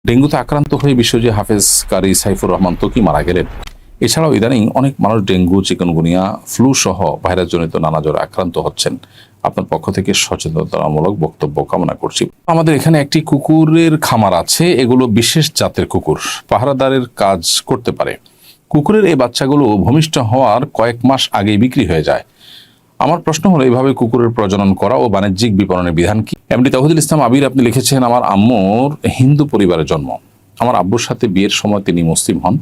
ডেঙ্গুতে আক্রান্ত হয়ে বিশ্বজয়ী হাফেজ কারি সাইফুর রহমান ত্বকী মারা গেলেন। এছাড়াও ইদানিং অনেক মানুষ ডেঙ্গু, চিকুনগুনিয়া, ফ্লু সহ ভাইরাসজনিত নানা জ্বরে আক্রান্ত হচ্ছেন। আপনার পক্ষ থেকে সচেতনতামূলক বক্তব্য কামনা করছি। আমাদের এখানে একটি কুকুরের খামার আছে। এগুলো বিশেষ জাতের কুকুর, পাহারাদারের কাজ করতে পারে। কুকুরের এই বাচ্চাগুলো ভূমিষ্ঠ হওয়ার কয়েক মাস আগেই বিক্রি হয়ে যায়। আমার প্রশ্ন হলো, এইভাবে কুকুরের প্রজনন করা ও বাণিজ্যিক বিপণনের বিধান কি? এমডি তাওহিদুল ইসলাম আবির আপনি লিখেছেন, আমার আম্মুর হিন্দু পরিবারে জন্ম। আমার আব্বুর সাথে বিয়ের সময় তিনি মুসলিম হন,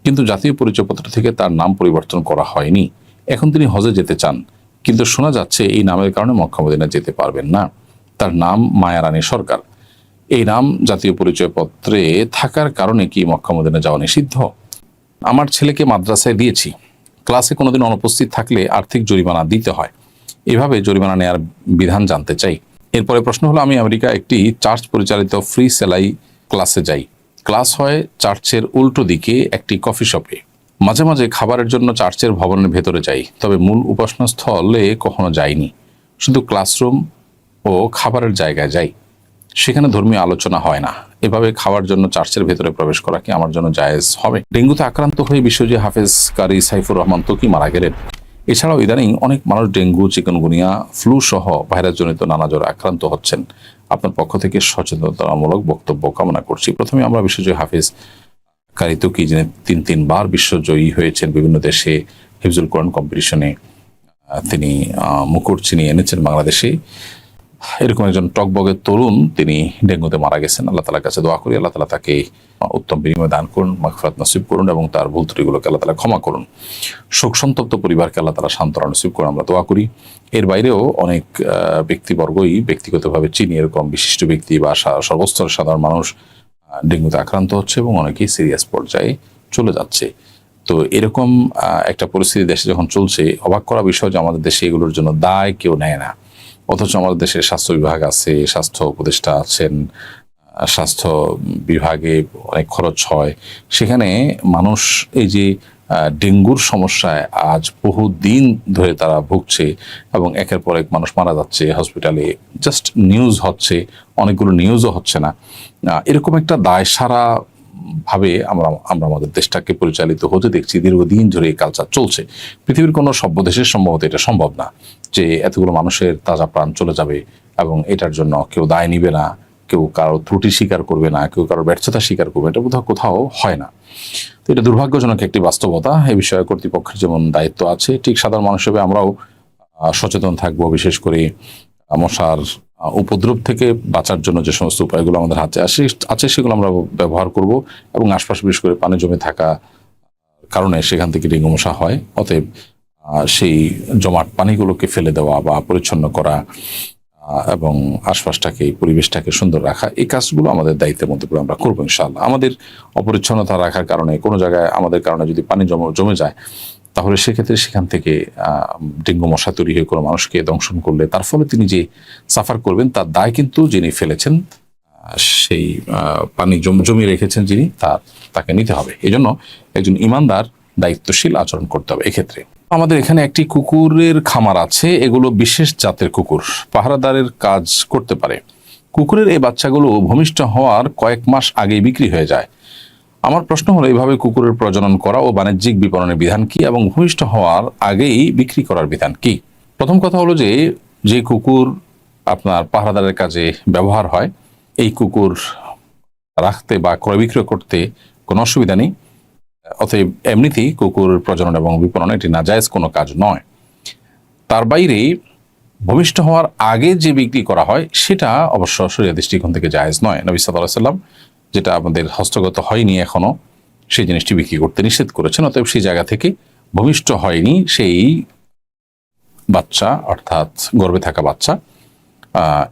কিন্তু জাতীয় পরিচয়পত্র থেকে তার নাম পরিবর্তন করা হয়নি। এখন তিনি হজে যেতে চান, কিন্তু শোনা যাচ্ছে এই নামের কারণে মক্কা মদিনা যেতে পারবেন না। তার নাম মায়া রানী সরকার। এই নাম জাতীয় পরিচয়পত্রে থাকার কারণে কি মক্কা মদিনা যাওয়া নিষিদ্ধ? আমার ছেলেকে মাদ্রাসায় দিয়েছি, ক্লাসে কোনোদিন অনুপস্থিত থাকলে আর্থিক জরিমানা দিতে হয়। এভাবে জরিমানা নেওয়ার বিধান জানতে চাই। এরপরে প্রশ্ন হলো, আমি আমেরিকা একটি চার্চ পরিচালিত ফ্রি সেলাই ক্লাসে যাই। ক্লাস হয় চার্চের উল্টো দিকে একটি কফি শপে। মাঝে মাঝে খাবারের জন্য চার্চের ভবনের ভেতরে যাই, তবে মূল উপাসনা স্থলে কখনো যাইনি। শুধু ক্লাসরুম ও খাবারের জায়গায় যাই, সেখানে ধর্মীয় আলোচনা হয় না। এভাবে খাওয়ার জন্য চার্চের ভেতরে প্রবেশ করা কি আমার জন্য জায়েজ হবে? ডেঙ্গুতে আক্রান্ত হয়ে বিশ্বজয়ী হাফেজ কারি সাইফুর রহমান ত্বকী মারা গেলেন। এছাড়াও ইদানিং অনেক মানুষ ডেঙ্গু, চিকুনগুনিয়া, ফ্লু সহ ভাইরাসজনিত নানা জ্বরে আক্রান্ত হচ্ছেন। আপনার পক্ষ থেকে সচেতনতামূলক বক্তব্য কামনা করছি। প্রথমে আমরা বিশ্বজয়ী হাফেজ কারি ত্বকী, যিনি তিনবার বিশ্বজয়ী হয়েছেন, বিভিন্ন দেশে হিফজুল কোরআন কম্পিটিশনে তিনি মুকুট ছিনিয়ে এনেছেন বাংলাদেশে। এরকম একজন টকবগের তরুণ তিনি ডেঙ্গুতে মারা গেছেন। আল্লাহ তাআলার কাছে দোয়া করি, আল্লাহ তাআলা তাকে উত্তম বিনিময় দান করুন, মাগফিরাত নসিব করুন এবং তার ভুল ত্রুটিগুলোকে আল্লাহ তাআলা ক্ষমা করুন। শোক সন্তপ্ত পরিবারকে আল্লাহ তাআলা সান্ত্বনা নসিব করুন, আমরা দোয়া করি। এর বাইরেও অনেক ব্যক্তিবর্গই ব্যক্তিগতভাবে চিনি, এরকম বিশিষ্ট ব্যক্তি বা সর্বস্তরের সাধারণ মানুষ ডেঙ্গুতে আক্রান্ত হচ্ছে এবং অনেকেই সিরিয়াস পর্যায়ে চলে যাচ্ছে। তো এরকম একটা পরিস্থিতি দেশে যখন চলছে, অবাক করা বিষয় যে আমাদের দেশে এগুলোর জন্য দায় কেউ নেয় না। অথচ আমাদের দেশের স্বাস্থ্য বিভাগ আছে, স্বাস্থ্য উপদেষ্টা আছেন, স্বাস্থ্য বিভাগে অনেক খরচ হয়। সেখানে মানুষ এই যে ডেঙ্গুর সমস্যায় আজ বহু দিন ধরে তারা ভুগছে এবং একের পর এক মানুষ মারা যাচ্ছে হসপিটালে, জাস্ট নিউজ হচ্ছে, অনেকগুলো নিউজও হচ্ছে না। এরকম একটা দায়সারা ভাবে আমরা আমাদের দেশটাকে পরিচালিত হতে দেখছি। দীর্ঘদিন ধরে এই কালচার চলছে। পৃথিবীর কোনো সভ্য দেশের সম্ভবত এটা সম্ভব না যে এতগুলো মানুষের তাজা প্রাণ চলে যাবে এবং এটার জন্য কেউ দায় নিবে না, কেউ কারো ত্রুটি স্বীকার করবে না, কেউ কারো ব্যর্থতা স্বীকার করবে, এটা বোধহয় কোথাও হয় না। তো এটা দুর্ভাগ্যজনক একটি বাস্তবতা। এ বিষয়ে কর্তৃপক্ষের যেমন দায়িত্ব আছে, ঠিক সাধারণ মানুষ হিসেবে আমরাও সচেতন থাকবো। বিশেষ করে মশার উপদ্রব থেকে বাঁচার জন্য যে সমস্ত উপায়গুলো আমাদের হাতে আছে সেগুলো আমরা ব্যবহার করব এবং আশপাশে বিশেষ করে পানি জমে থাকা কারণে সেখান থেকে ডেঙ্গু মশা হয়। অতএব সেই জমাট পানিগুলোকে ফেলে দেওয়া বা পরিচ্ছন্ন করা এবং আশপাশটাকে, পরিবেশটাকে সুন্দর রাখা, এই কাজগুলো আমাদের দায়িত্বের মধ্যে করে আমরা করবো ইনশাআল্লাহ। আমাদের অপরিচ্ছন্নতা রাখার কারণে কোনো জায়গায় আমাদের কারণে যদি পানি জমে যায়, তাহলে সেক্ষেত্রে সেখান থেকে ডেঙ্গু মশা তৈরি হয়ে কোনো মানুষকে দংশন করলে তার ফলে তিনি যে সাফার করবেন তার দায় কিন্তু যিনি ফেলেছেন, সেই পানি জমিয়ে রেখেছেন যিনি, তাকে নিতে হবে। এই জন্য একজন ইমানদার দায়িত্বশীল আচরণ করতে হবে এক্ষেত্রে। আমাদের এখানে একটি কুকুরের খামার আছে। এগুলো বিশেষ জাতের কুকুর, পাহারাদারের কাজ করতে পারে। কুকুরের এই বাচ্চাগুলো ভূমিষ্ঠ হওয়ার কয়েক মাস আগেই বিক্রি হয়ে যায়। আমার প্রশ্ন হলো, এইভাবে কুকুরের প্রজনন করা ও বাণিজ্যিক বিপণনের বিধান কি এবং ভূমিষ্ঠ হওয়ার আগেই বিক্রি করার বিধান কি? প্রথম কথা হলো যে কুকুর আপনার পাহারাদারের কাজে ব্যবহার হয়, এই কুকুর রাখতে বা ক্রয় বিক্রয় করতে কোনো অসুবিধা নেই। অতএব এমনিতেই কুকুর প্রজনন এবং বিপণন এটি নাজায়েজ কোনো কাজ নয়। তার বাইরে ভূমিষ্ঠ হওয়ার আগে যে বিক্রি করা হয় সেটা অবশ্য শরীয়ত দৃষ্টিকোণ থেকে জায়েজ নয়। নবী সাল্লাল্লাহু আলাইহি ওয়াসাল্লাম যেটা আমাদের হস্তগত হয়নি এখনো, সেই জিনিসটি বিক্রি করতে নিষেধ করেছেন। অতএব সেই জায়গা থেকে ভূমিষ্ঠ হয়নি সেই বাচ্চা, অর্থাৎ গর্ভে থাকা বাচ্চা,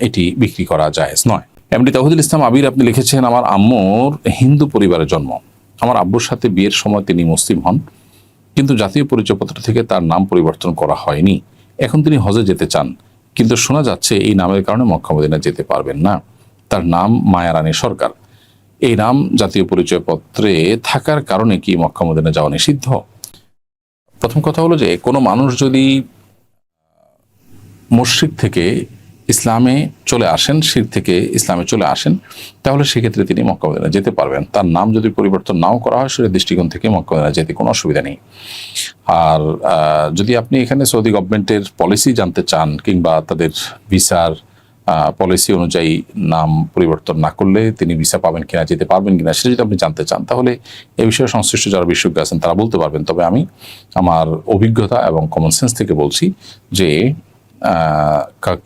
এটি বিক্রি করা জায়েজ নয়। এমডি তাওহিদুল ইসলাম আবির আপনি লিখেছেন, আমার আম্মুর হিন্দু পরিবারে জন্ম। আমার আব্বুর সাথে বিয়ের সময় তিনি মুসলিম হন, কিন্তু জাতীয় পরিচয়পত্র থেকে তার নাম পরিবর্তন করা হয়নি। এখন তিনি হজে যেতে চান, কিন্তু শোনা যাচ্ছে এই নামের কারণে মক্কা মদিনা যেতে পারবেন না। তার নাম মায়া রানী সরকার। এই নাম জাতীয় পরিচয়পত্রে থাকার কারণে কি মক্কা মদিনা যাওয়া নিষিদ্ধ? প্রথম কথা হলো যে কোনো মানুষ যদি মসজিদ থেকে ইসলামে চলে আসেন, শিরক থেকে ইসলামে চলে আসেন, তাহলে সেক্ষেত্রে তিনি মক্কা মদিনা যেতে পারবেন। তার নাম যদি পরিবর্তন নাও করা হয়, সেটা দৃষ্টিকোণ থেকে মক্কা মদিনা যেতে কোনো অসুবিধা নেই। আর যদি আপনি এখানে সৌদি গভর্নমেন্টের পলিসি জানতে চান, কিংবা তাদের ভিসার পলিসি অনুযায়ী নাম পরিবর্তন না করলে তিনি ভিসা পাবেন কিনা, যেতে পারবেন কিনা, সেটা যদি আপনি জানতে চান, তাহলে এ বিষয়ে সংশ্লিষ্ট যারা বিশেষজ্ঞ আছেন তারা বলতে পারবেন। তবে আমি আমার অভিজ্ঞতা এবং কমন সেন্স থেকে বলছি যে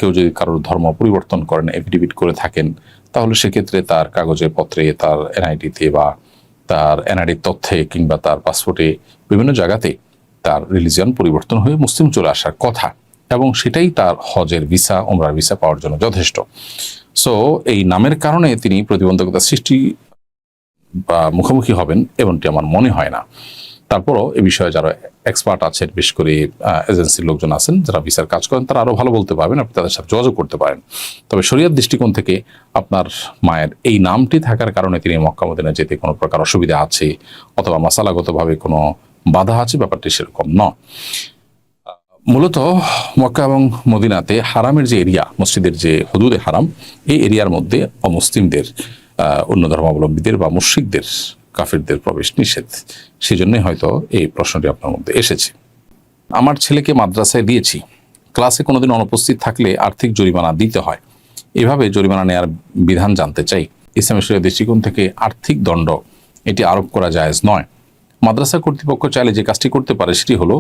কেউ যদি কারোর ধর্ম পরিবর্তন করেন, এফিডেভিট করে থাকেন, তাহলে সেক্ষেত্রে তার কাগজে পত্রে, তার এনআইডিতে বা তার এনআইডির তথ্যে কিংবা তার পাসপোর্টে বিভিন্ন জায়গাতে তার রিলিজিয়ন পরিবর্তন হয়ে মুসলিম চলে আসার কথা, এবং সেটাই তার হজের ভিসা, ওমরার ভিসা পাওয়ার জন্য যথেষ্ট। সো এই নামের কারণে তিনি প্রতিবন্ধকতা সৃষ্টি বা মুখোমুখি হবেন এমনটি আমার মনে হয় না। তারপরও এ বিষয়ে যারা এক্সপার্ট আছেন, বিশেষ করে এজেন্সির লোকজন আছেন যারা ভিসার কাজ করেন, তারা আরও ভালো বলতে পারবেন, আপনি তাদের সাথে যোগাযোগ করতে পারেন। তবে শরিয়ার দৃষ্টিকোণ থেকে আপনার মায়ের এই নামটি থাকার কারণে তিনি মক্কা মদিনা যেতে কোনো প্রকার অসুবিধা আছে অথবা মাসালাগতভাবে কোনো বাধা আছে, ব্যাপারটি সেরকম নয়। মূলত মক্কা এবং মদিনাতে হারামের যে এরিয়া, মসজিদের যে হুদুদে হারাম, এই এরিয়ার মধ্যে অমুসলিমদের, অন্য ধর্মাবলম্বীদের বা মুশরিকদের, কাফিরদের প্রবেশ নিষেধ। সেই জন্যই হয়তো এই প্রশ্নটি আপনার মধ্যে এসেছে। আমার ছেলেকে মাদ্রাসায় দিয়েছি, ক্লাসে কোনোদিন অনুপস্থিত থাকলে আর্থিক জরিমানা দিতে হয়, এভাবে জরিমানা নেওয়ার বিধান জানতে চাই। ইসলামী শরিয়ার দৃষ্টিকোণ থেকে আর্থিক দণ্ড এটি আরোপ করা জায়েজ নয়। মাদ্রাসা কর্তৃপক্ষ চাইলে যে কাজটি করতে পারে সেটি হলো,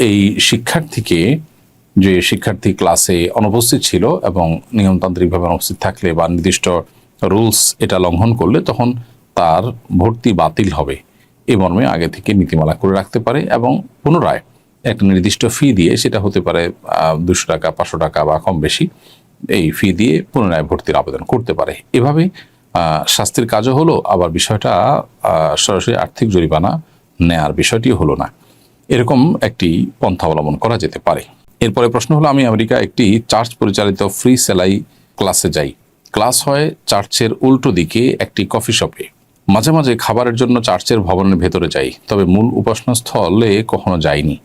এই শিক্ষার্থীকে, যে শিক্ষার্থী ক্লাসে অনুপস্থিত ছিল এবং নিয়মতান্ত্রিকভাবে অনুপস্থিত থাকলে বা নির্দিষ্ট রুলস এটা লঙ্ঘন করলে, তখন তার ভর্তি বাতিল হবে এই মর্মে আগে থেকে নীতিমালা করে রাখতে পারে, এবং পুনরায় একটা নির্দিষ্ট ফি দিয়ে, সেটা হতে পারে 200 টাকা, 500 টাকা বা কম বেশি, এই ফি দিয়ে পুনরায় ভর্তির আবেদন করতে পারে। এভাবে শাস্তির কাজও হলো, আবার বিষয়টা সরাসরি আর্থিক জরিমানা নেয়ার বিষয়টিও হলো না। এরকম একটি পন্থা অবলম্বন করা যেতে পারে। এরপরে প্রশ্ন হলো, আমি আমেরিকা একটি চার্চ পরিচালিত ফ্রি সেলাই ক্লাসে যাই। ক্লাস হয় চার্চের উল্টো দিকে একটি কফি শপে। মাঝে মাঝে খাবারের জন্য চার্চের ভবনের ভেতরে যাই, তবে মূল উপাসনা স্থলে কখনো যাইনি,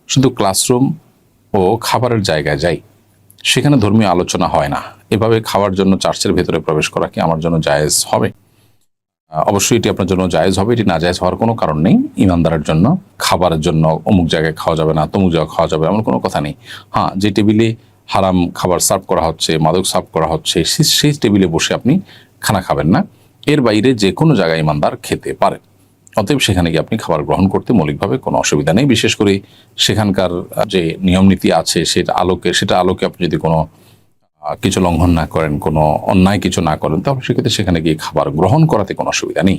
শুধু ক্লাসরুম ও খাবারের জায়গায় যাই। সেখানে ধর্মীয় আলোচনা হয় না। এভাবে খাওয়ার জন্য চার্চের ভেতরে প্রবেশ করা কি আমার জন্য জায়েজ হবে? অবশ্যই এটি আপনার জন্য জায়েজ হবে, এটি না জায়েজ হওয়ার কোনো কারণ নেই। ইমানদারের জন্য খাবারের জন্য অমুক জায়গায় খাওয়া যাবে না, তমুক জায়গায় খাওয়া যাবে, এমন কোনো কথা নেই। হ্যাঁ, যে টেবিলে হারাম খাবার সার্ভ করা হচ্ছে, মাদক সার্ভ করা হচ্ছে, সেই টেবিলে বসে আপনি খানা খাবেন না। এর বাইরে যে কোনো জায়গায় ইমানদার খেতে পারে। অতএব সেখানে গিয়ে আপনি খাবার গ্রহণ করতে মৌলিকভাবে কোনো অসুবিধা নেই। বিশেষ করে সেখানকার যে নিয়ম নীতি আছে সেটা আলোকে আপনি যদি কোনো কিছু লঙ্ঘন না করেন, কোনো অন্যায় কিছু না করেন, তাহলে সেক্ষেত্রে সেখানে গিয়ে খাবার গ্রহণ করাতে কোনো অসুবিধা নেই।